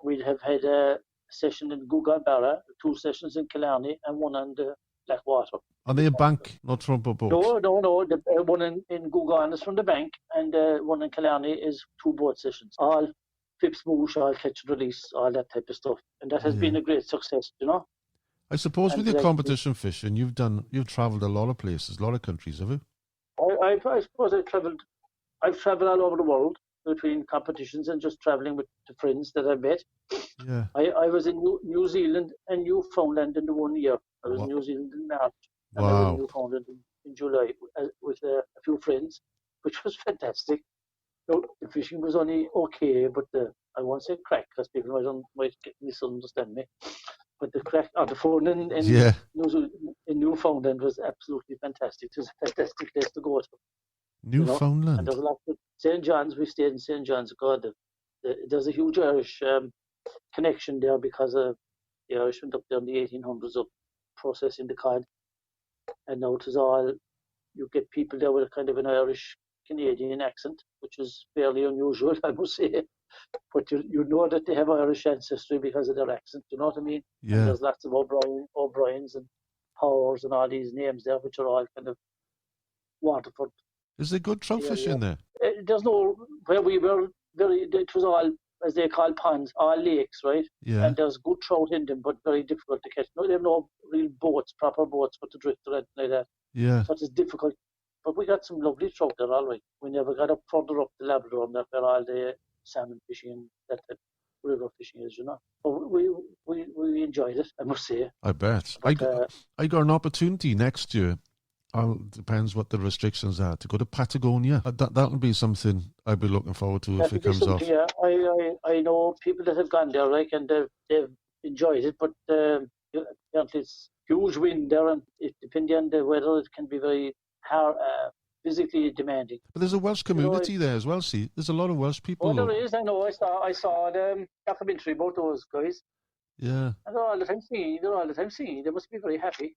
We'd have had a session in Guggenbarra, 2 sessions in Killarney, and 1 on the black water. Are they a bank, not from a boat? No. The one in Gugan is from the bank, and one in Killarney is 2 boat sessions. All Phipps Moosh, all catch and release, all that type of stuff. And that has been a great success, you know. I suppose with your competition fishing, you've travelled a lot of places, a lot of countries, have you? I suppose I've travelled all over the world between competitions and just travelling with the friends that I met. Yeah. I was in New Zealand and Newfoundland in the 1 year. I was in New Zealand in March. And I was in Newfoundland in July with a few friends, which was fantastic. So the fishing was only okay, but I won't say crack because people might misunderstand me. But the crack on the phone in Newfoundland was absolutely fantastic. It was a fantastic place to go to. Newfoundland. You know? And there's a lot of St. John's. We stayed in St. John's. God, there's a huge Irish connection there because the Irish went up there in the 1800s of processing the cod. And now it is all, you get people there with a kind of an Irish Canadian accent, which is fairly unusual, I must say. But you know that they have Irish ancestry because of their accent, you know what I mean? Yeah. And there's lots of O'Briens and Powers and all these names there, which are all kind of Waterford. Is there good trout fishing there? There's no, where we were, it was all, as they call ponds, all lakes, right? Yeah. And there's good trout in them, but very difficult to catch. No, they have no real boats, proper boats for to drift or anything like that. Yeah. So it's difficult. But we got some lovely trout there, all right. We never got up further up the Labrador, and that's where all the salmon fishing and that type of river fishing is, you know. But we enjoyed it, I must say. I bet. But, I got an opportunity next year. Depends what the restrictions are, to go to Patagonia. That'll be something I'll be looking forward to if it comes off. Yeah, I know people that have gone there, like, and they've enjoyed it, but apparently it's huge wind there, and depending on the weather, it can be very hard, physically demanding. But there's a Welsh community there as well. See, there's a lot of Welsh people. Oh, there is. I know. I saw the documentary about those guys. Yeah. And they're all the time singing. They must be very happy.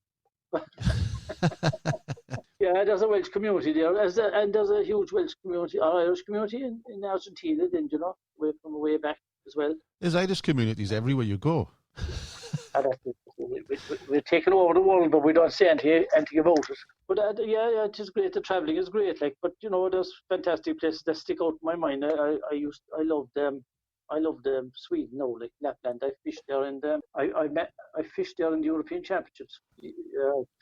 Yeah, there's a Welsh community there, and there's a huge Welsh community, or Irish community in Argentina, then, you know, way back as well. There's Irish communities everywhere you go. We're taking over the world, but we don't say anything about it. But yeah, it is great. The travelling is great, like. But you know, there's fantastic places that stick out in my mind. I loved Sweden now, like Lapland. I fished there, and I fished there in the European Championships,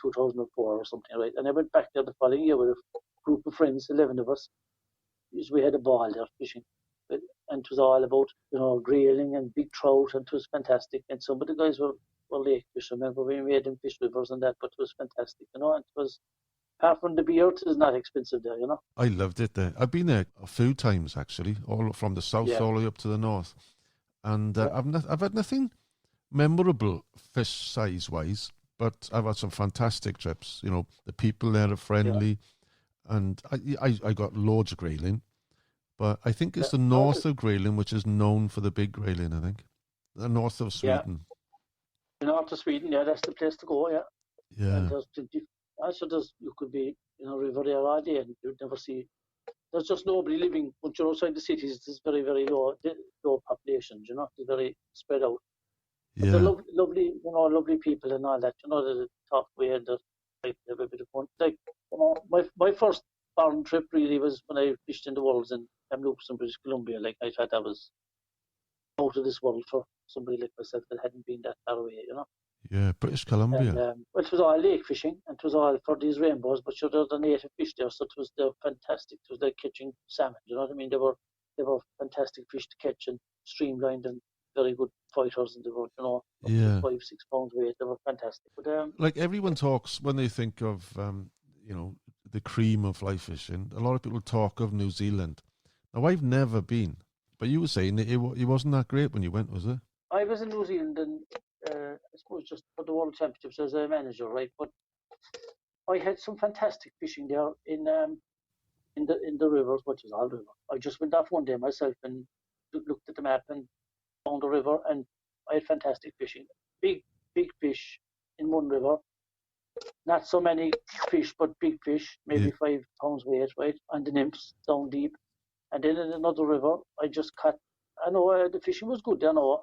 2004 or something, right? And I went back there the following year with a group of friends, 11 of us. We had a ball there fishing, and it was all about, you know, grilling and big trout, and it was fantastic. And some of the guys were lake fishermen, but we made them fish rivers and that, but it was fantastic, you know. And it was, apart from the beer, it is not expensive there, you know. I loved it there. I've been there a few times actually, all from the south all the way up to the north, and I've had nothing memorable fish size wise, but I've had some fantastic trips. You know, the people there are friendly, and I got loads of grayling, but I think it's the north of Grayling which is known for the big grayling. I think the north of Sweden. Yeah. The north of Sweden, that's the place to go. Yeah. And you could be in a river there all day and you'd never see. There's just nobody living. Once you're outside the cities, it's very, very low populations, you know. It's very spread out. But they're lovely, you know, lovely people and all that. You know, they talk way and they have a bit of fun. Like, you know, my first foreign trip really was when I fished in the worlds in Kamloops in British Columbia. Like, I thought that was out of this world for somebody like myself that hadn't been that far away, you know. Yeah, British Columbia. And, it was all lake fishing, and it was all for these rainbows, but sure, there's the native fish there, so they're fantastic. It was like catching salmon, you know what I mean? They were fantastic fish to catch, and streamlined and very good fighters, and they were, you know, up to 5-6 pounds weight. They were fantastic. But like everyone talks when they think of you know, the cream of fly fishing, a lot of people talk of New Zealand. Now, I've never been, but you were saying it wasn't that great when you went, was it? I was in New Zealand, and I suppose just for the World Championships as a manager, right? But I had some fantastic fishing there in the rivers, which is all river. I just went off one day myself and looked at the map and found the river, and I had fantastic fishing. Big fish in one river. Not so many fish, but big fish, maybe 5 pounds weight, right? And the nymphs down deep. And then in another river, I just caught. I know the fishing was good. I know,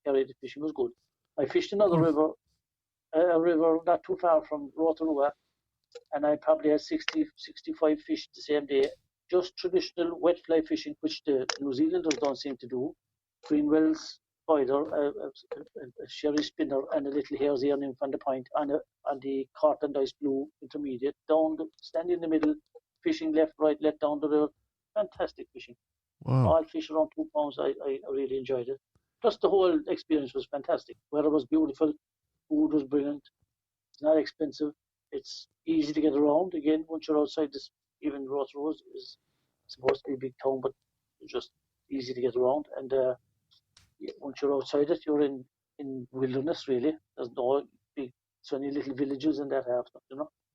Ceri, the fishing was good. I fished another river a river not too far from Rotorua, and I probably had 60, 65 fish the same day. Just traditional wet fly fishing, which the New Zealanders don't seem to do. Greenwell's boiler, a sherry spinner, and a little hare's ear nymph on the point, on the Cork and Ice Blue intermediate, stand in the middle, fishing left, right, left down the river. Fantastic fishing. Wow. All fish around 2 pounds. I really enjoyed it. Plus, the whole experience was fantastic. Weather was beautiful, food was brilliant. It's not expensive. It's easy to get around. Again, once you're outside this, even Rotorua is supposed to be a big town, but it's just easy to get around. And once you're outside it, you're in wilderness, really. There's no big, so many little villages in that half,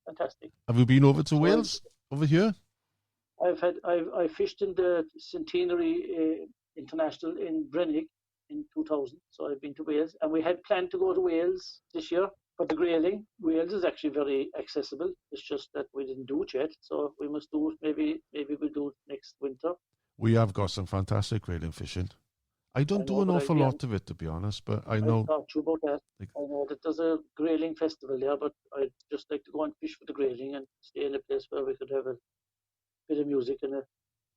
fantastic. Have you been over to Wales, over here? I fished in the Centenary International in Brennig in 2000, so I've been to Wales, and we had planned to go to Wales this year for the grayling. Wales is actually very accessible. It's just that we didn't do it yet, so we must do it. Maybe we'll do it next winter. We have got some fantastic grayling fishing. I don't do an awful lot of it, to be honest, but I know. I'll talk to you about that. I know that there's a grayling festival there, but I'd just like to go and fish for the grayling and stay in a place where we could have a bit of music and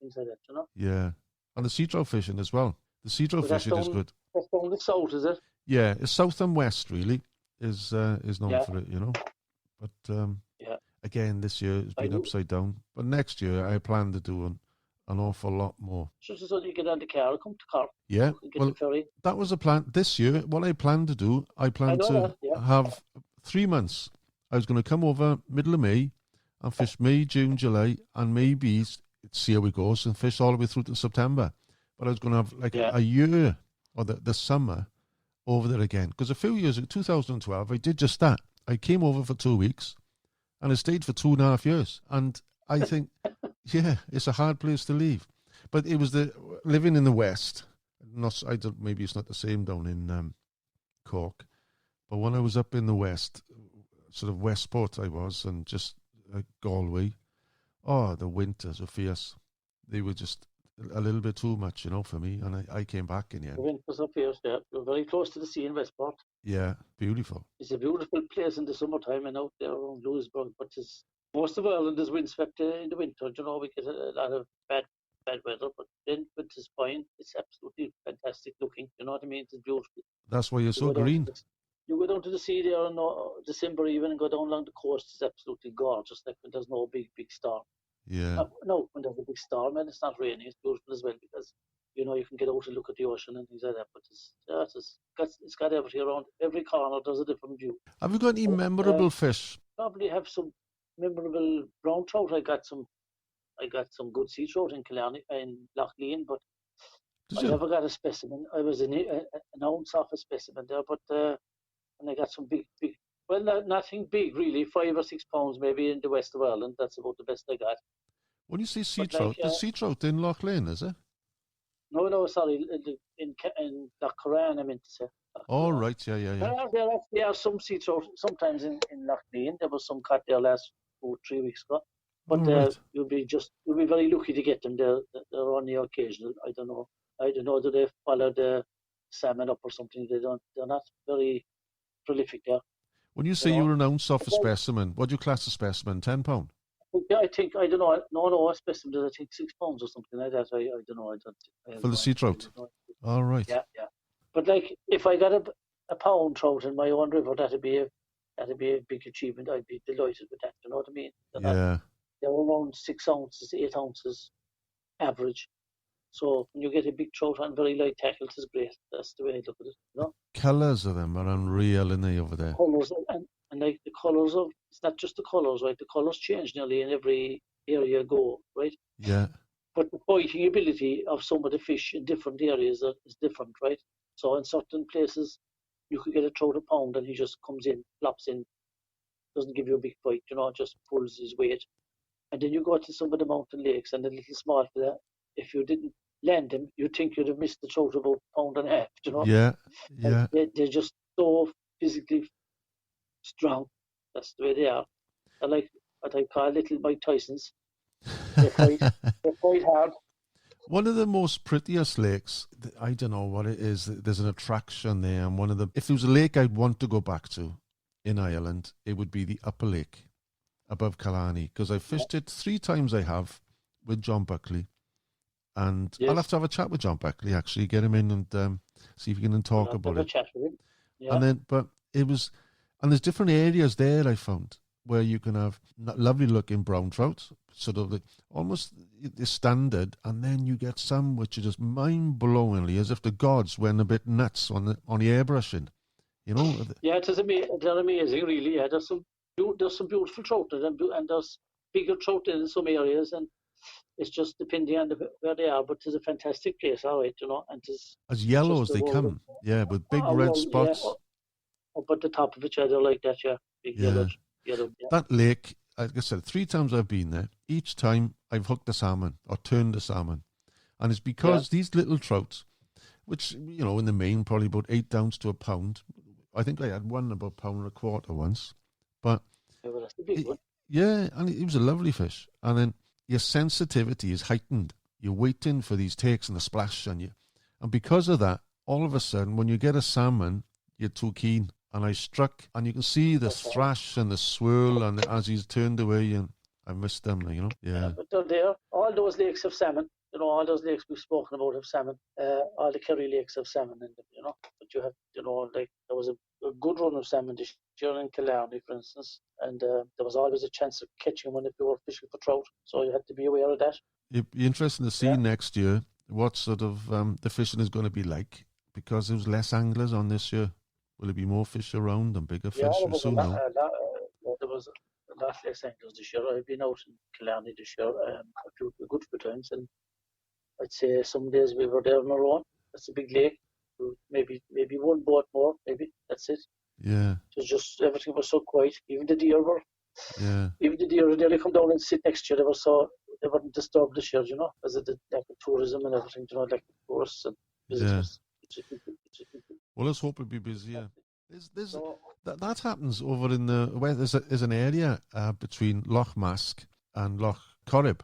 things like that, Yeah, and the sea trout fishing as well. The sea trout fishing is good. That's down the south, is it? Yeah, it's south and west really is known for it, But again, this year it's been upside down. But next year I plan to do an awful lot more. Just so you get on the car, come to Cork. Yeah, well, that was a plan. This year, what I plan to do, I plan to have 3 months. I was going to come over middle of May and fish May, June, July, and maybe see how it goes and fish all the way through to September. But I was going to have a year or the summer over there again. Because a few years ago, 2012, I did just that. I came over for 2 weeks and I stayed for 2.5 years. And I think, it's a hard place to leave. But it was living in the West. Maybe it's not the same down in Cork. But when I was up in the West, sort of Westport I was, and just Galway, the winters were fierce. They were just a little bit too much, for me, and I came back in the end. The winters are fierce there. We're very close to the sea in Westport. Yeah, beautiful. It's a beautiful place in the summertime and out there around Loughsburg, but most of Ireland is windswept in the winter. We get a lot of bad weather, but then winter's fine. It's absolutely fantastic looking. You know what I mean? It's beautiful. That's why you're so green. You go down to the sea there in December even and go down along the coast. It's absolutely gorgeous. Like when there's no big storm. Yeah. No, when there's a big storm and it's not raining, it's beautiful as well because you can get out and look at the ocean and things like that. But it's got everything around. Every corner there's a different view. Have you got any memorable fish? Probably have some memorable brown trout. I got some good sea trout in Killarney in Lough but I never got a specimen. I was an ounce off a specimen there, but and I got some big. Well, nothing big really, 5 or 6 pounds maybe in the west of Ireland. That's about the best I got. When you say sea trout, the sea trout in Lough Lane, is it? No, sorry, in Lough Corran, I meant to say. Oh, right, yeah. There are some sea trout sometimes in Lough Lane. There was some caught there last 3 weeks ago. But you'll be very lucky to get them. They're only occasional. I don't know. Do they follow the salmon up or something? They're not very prolific there. When you say you were an ounce off a specimen, what do you class a specimen? £10? I think I don't know. No, a specimen is I think £6 or something like that. I don't know. For the sea trout. All right. Yeah. But if I got a pound trout in my own river, that'd be a big achievement. I'd be delighted with that. You know what I mean? They're around 6 ounces, 8 ounces average. So when you get a big trout on very light tackles, it's great. That's the way I look at it. Colours of them are unreal, aren't they, over there? Colours and the colours of it's not just the colours, right? The colours change nearly in every area you go, right? Yeah. But the biting ability of some of the fish in different areas is different, right? So in certain places, you could get a trout a pound and he just comes in, flops in, doesn't give you a big bite, just pulls his weight. And then you go to some of the mountain lakes and the little small fella, if you didn't land him, you'd think you'd have missed the trout about a pound and a half, Yeah. They're just so physically strong. That's the way they are. They're like what I call little Mike Tysons. They're quite hard. One of the most prettiest lakes, I don't know what it is, there's an attraction there, and if there was a lake I'd want to go back to, in Ireland, it would be the Upper Lake above Killarney, because I fished it 3 times. I have with John Buckley, and I'll have to have a chat with John Buckley, actually, get him in and see if we can talk about it. Chat with him. Yeah. And then, but it was, and there's different areas there I found where you can have lovely looking brown trout, sort of almost the standard, and then you get some which are just mind blowingly as if the gods went a bit nuts on the airbrushing, you know. Yeah, they're amazing, really. Yeah, there's some beautiful trout and there's bigger trout in some areas, and it's just depending on where they are. But it's a fantastic place, all right, you know. And it's as yellow as they come, with big red spots. Yeah, up at the top of each other like that, yeah. Big yellow. Yeah. That lake, like I said, 3 times I've been there. Each time I've hooked a salmon or turned a salmon. And it's because these little trouts, which, you know, in the main, probably about 8 ounce to a pound. I think I had one about £1.25 once. But that's the big one. Yeah, and it was a lovely fish. And then your sensitivity is heightened. You're waiting for these takes and the splash on you. And because of that, all of a sudden, when you get a salmon, you're too keen. And I struck, and you can see the thrash and the swirl, and as he's turned away, and I missed them, you know. Yeah. But they're there. All those lakes have salmon. You know, all those lakes we've spoken about have salmon. All the Kerry lakes have salmon in them, you know. But you have, you know, like there was a good run of salmon this year in Killarney, for instance, and there was always a chance of catching one if you were fishing for trout. So you had to be aware of that. It'd be interesting to see next year what sort of the fishing is going to be like, because there was less anglers on this year. Will it be more fish around and bigger fish? There was a lot less anglers this year. I've been out in Killarney this year a good few times, and I'd say some days we were there on our own. That's a big lake. Maybe one boat more, maybe. That's it. Yeah. It was just, everything was so quiet. Even the deer would nearly come down and sit next to you. They weren't disturbed this year, you know, because of the lack of tourism and everything, you know, like tourists and visitors. Well, let's hope it'll be busier. That happens over in the where there's an area between Lough Mask and Lough Corrib,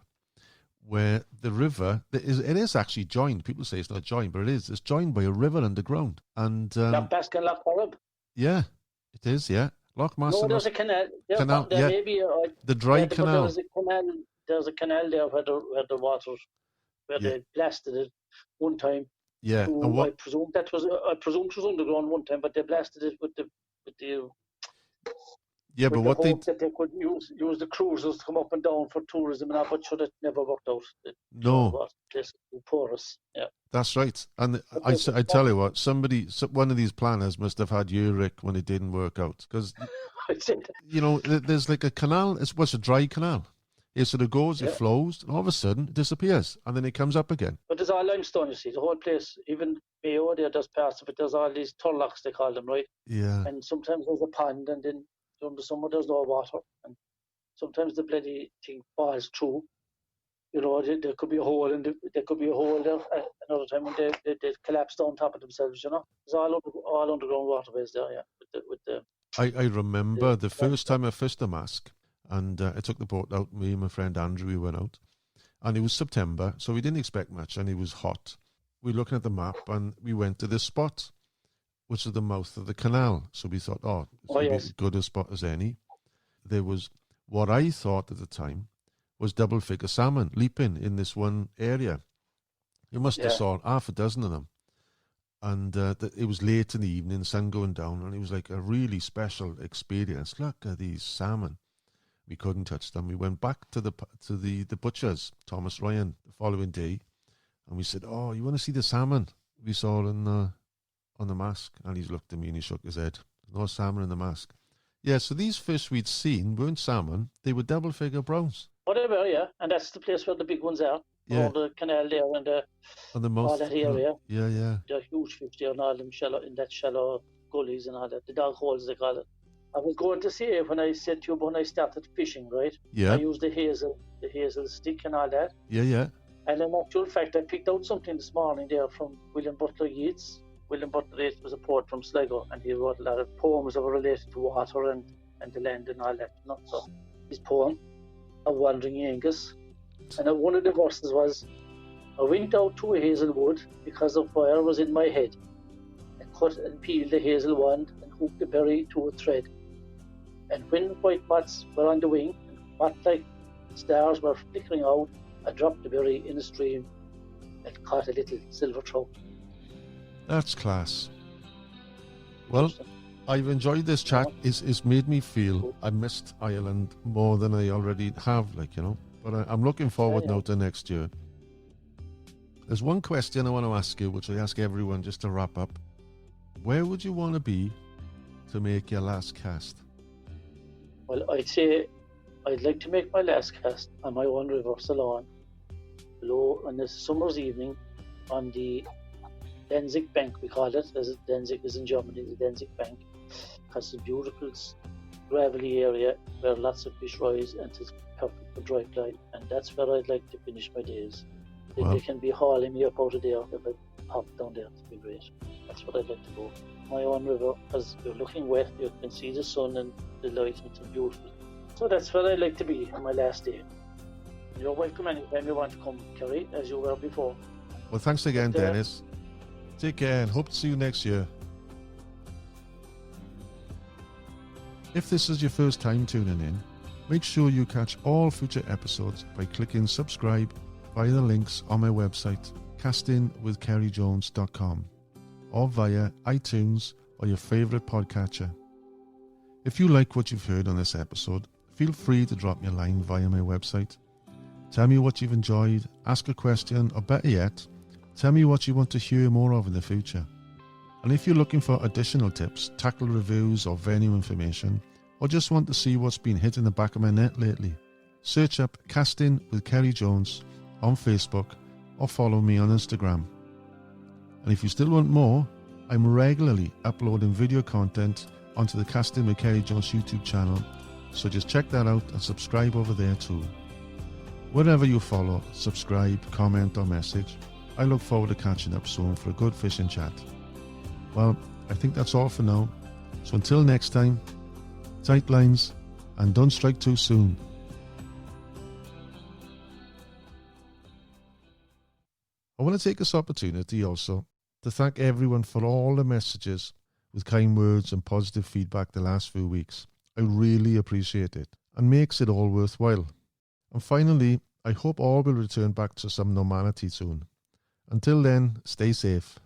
where the river it is actually joined. People say it's not joined, but it is. It's joined by a river underground. And Lough Mask and Lough Corrib. Yeah, it is. Yeah, Lough Mask. No, there's a canal. There may be the dry canal. There's a canal there where the water they blasted it one time. Yeah, and I presume it was underground one time, but they blasted it with the that they could use the cruisers to come up and down for tourism and that, but sure, it never worked out. It's porous. Yeah, that's right. And I tell you what, one of these planners must have had Uric when it didn't work out, because you know there's like a canal. It's a dry canal. It sort of goes, it flows, and all of a sudden it disappears, and then it comes up again. But there's all limestone, you see, the whole place, even Mayo, there's parts of it, there's all these turlocks, they call them, right? Yeah. And sometimes there's a pond, and then during the summer there's no water, and sometimes the bloody thing falls through. You know, there could be a hole, and there could be a hole there. Another time when they collapse on top of themselves, you know. There's all underground waterways there, yeah. I remember the first time I fished the Mask. And I took the boat out, me and my friend Andrew, we went out. And it was September, so we didn't expect much, and it was hot. We were looking at the map, and we went to this spot, which is the mouth of the canal. So we thought, it's as good a spot as any. There was what I thought at the time was double-figure salmon leaping in this one area. You must have saw half a dozen of them. And it was late in the evening, sun going down, and it was like a really special experience. Look at these salmon. We couldn't touch them. We went back to the butcher's, Thomas Ryan, the following day, and we said, "Oh, you want to see the salmon we saw on the Mask?" And he looked at me and he shook his head. There's no salmon in the Mask. Yeah, so these fish we'd seen weren't salmon; they were double-figure browns. Whatever, yeah, and that's the place where the big ones are. Yeah. All the canal there and the mouth, all that area. Yeah. They're huge fish there and all them shallow gullies and all that. The dog holes they call it. I was going to say, when I said to you when I started fishing, right? Yeah. I used the hazel stick and all that. Yeah. And in actual fact, I picked out something this morning there from William Butler Yeats. William Butler Yeats was a poet from Sligo, and he wrote a lot of poems that were related to water and the land and all that. You know? So his poem, A Wandering Angus, and one of the verses was, "I went out to a hazel wood because the fire was in my head. I cut and peeled the hazel wand and hooked the berry to a thread. And when white moths were on the wing, and spot-like stars were flickering out, I dropped the berry in the stream and caught a little silver trout. That's class. Well, I've enjoyed this chat. It's made me feel I missed Ireland more than I already have, But I'm looking forward now to next year. There's one question I want to ask you, which I ask everyone just to wrap up. Where would you want to be to make your last cast? Well, I'd say I'd like to make my last cast on my own river, Salon, below on this summer's evening on the Danzig Bank, we call it, as Danzig is in Germany, the Danzig Bank, because it's a beautiful gravelly area where lots of fish rise and it's perfect for dry fly, and that's where I'd like to finish my days. If they can be hauling me up out of there, if I hop down there, it'd be great. That's what I'd like to go. My own river, because you're looking west, you can see the sun and the light, and it's beautiful. So that's where I'd like to be on my last day. You're welcome anytime you want to come, Kerry, as you were before. Well, thanks again, Dennis. Take care and hope to see you next year. If this is your first time tuning in, make sure you catch all future episodes by clicking subscribe via the links on my website, castingwithkerryjones.com, or via iTunes or your favourite podcatcher. If you like what you've heard on this episode, feel free to drop me a line via my website. Tell me what you've enjoyed, ask a question, or better yet, tell me what you want to hear more of in the future. And if you're looking for additional tips, tackle reviews or venue information, or just want to see what's been hit in the back of my net lately, search up Casting with Kerry Jones on Facebook or follow me on Instagram. And if you still want more, I'm regularly uploading video content onto the Casting with Kerry Jones YouTube channel, so just check that out and subscribe over there too. Wherever you follow, subscribe, comment or message, I look forward to catching up soon for a good fishing chat. Well, I think that's all for now. So until next time, tight lines and don't strike too soon. I want to take this opportunity also to thank everyone for all the messages with kind words and positive feedback the last few weeks. I really appreciate it and makes it all worthwhile. And finally, I hope all will return back to some normality soon. Until then, stay safe.